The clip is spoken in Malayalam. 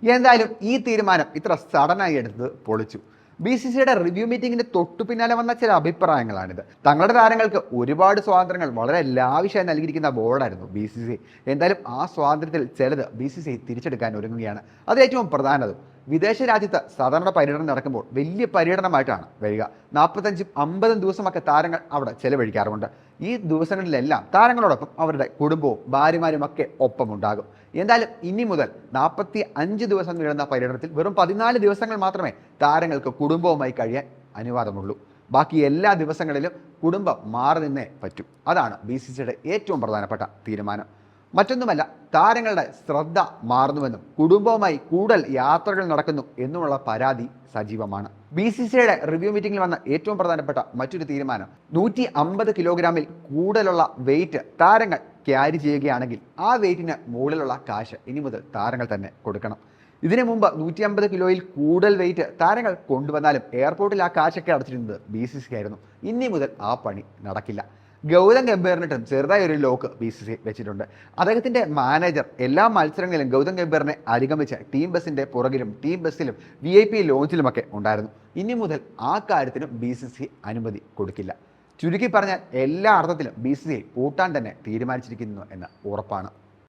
എന്തായാലും ഈ തീരുമാനം ഇത്ര സഡനായി എടുത്തത് പൊളിച്ചു. BCCIയുടെ റിവ്യൂ മീറ്റിംഗിന് തൊട്ടു പിന്നാലെ വന്ന ചില അഭിപ്രായങ്ങളാണിത്. തങ്ങളുടെ താരങ്ങൾക്ക് ഒരുപാട് സ്വാതന്ത്ര്യങ്ങൾ വളരെ ലാവിഷായി നൽകിയിരിക്കുന്ന ബോർഡായിരുന്നു BCCI. എന്തായാലും ആ സ്വാതന്ത്ര്യത്തിൽ ചിലത് BCCI തിരിച്ചെടുക്കാൻ ഒരുങ്ങുകയാണ്. അത് ഏറ്റവും പ്രധാനതും വിദേശ രാജ്യത്ത് സാധാരണ പര്യടനം നടക്കുമ്പോൾ വലിയ പര്യടനമായിട്ടാണ് വരിക. 45-50 ദിവസമൊക്കെ താരങ്ങൾ അവിടെ ചെലവഴിക്കാറുണ്ട്. ഈ ദിവസങ്ങളിലെല്ലാം താരങ്ങളോടൊപ്പം അവരുടെ കുടുംബവും ഭാര്യമാരും ഒക്കെ ഒപ്പമുണ്ടാകും. എന്തായാലും ഇനി മുതൽ 45 ദിവസം നീളുന്ന പര്യടനത്തിൽ വെറും 14 ദിവസങ്ങൾ മാത്രമേ താരങ്ങൾക്ക് കുടുംബവുമായി കഴിയാൻ അനുവാദമുള്ളൂ. ബാക്കി എല്ലാ ദിവസങ്ങളിലും കുടുംബം മാറി നിന്നേ പറ്റൂ. അതാണ് BCCIയുടെ ഏറ്റവും പ്രധാനപ്പെട്ട തീരുമാനം. മറ്റൊന്നുമല്ല, താരങ്ങളുടെ ശ്രദ്ധ മാറുന്നുവെന്നും കുടുംബവുമായി കൂടുതൽ യാത്രകൾ നടക്കുന്നു എന്നുമുള്ള പരാതി സജീവമാണ്. BCCIയുടെ റിവ്യൂ മീറ്റിംഗിൽ വന്ന ഏറ്റവും പ്രധാനപ്പെട്ട മറ്റൊരു തീരുമാനം 150 കിലോഗ്രാമിൽ കൂടുതലുള്ള വെയിറ്റ് താരങ്ങൾ ക്യാരി ചെയ്യുകയാണെങ്കിൽ ആ വെയിറ്റിന് മുകളിലുള്ള കാശ് ഇനി മുതൽ താരങ്ങൾ തന്നെ കൊടുക്കണം. ഇതിനു മുമ്പ് 150 കിലോയിൽ കൂടുതൽ വെയിറ്റ് താരങ്ങൾ കൊണ്ടുവന്നാലും എയർപോർട്ടിൽ ആ കാശൊക്കെ അടച്ചിരുന്നത് BCCI ആയിരുന്നു. ഇനി മുതൽ ആ പണി നടക്കില്ല. ഗൗതം ഗംഭീറിനിട്ടും ചെറുതായി ഒരു ലോക്ക് BCCI വെച്ചിട്ടുണ്ട്. അദ്ദേഹത്തിന്റെ മാനേജർ എല്ലാ മത്സരങ്ങളിലും ഗൗതം ഗംഭീറിനെ അനുഗമിച്ച് ടീം ബസിന്റെ പുറകിലും ടീം ബസ്സിലും VIP ലോഞ്ചിലുമൊക്കെ ഉണ്ടായിരുന്നു. ഇനി മുതൽ ആ കാര്യത്തിനും BCCI അനുമതി കൊടുക്കില്ല. ചുരുക്കി പറഞ്ഞാൽ എല്ലാ അർത്ഥത്തിലും BCCI പൂട്ടാൻ തന്നെ തീരുമാനിച്ചിരിക്കുന്നു എന്ന് ഉറപ്പാണ്.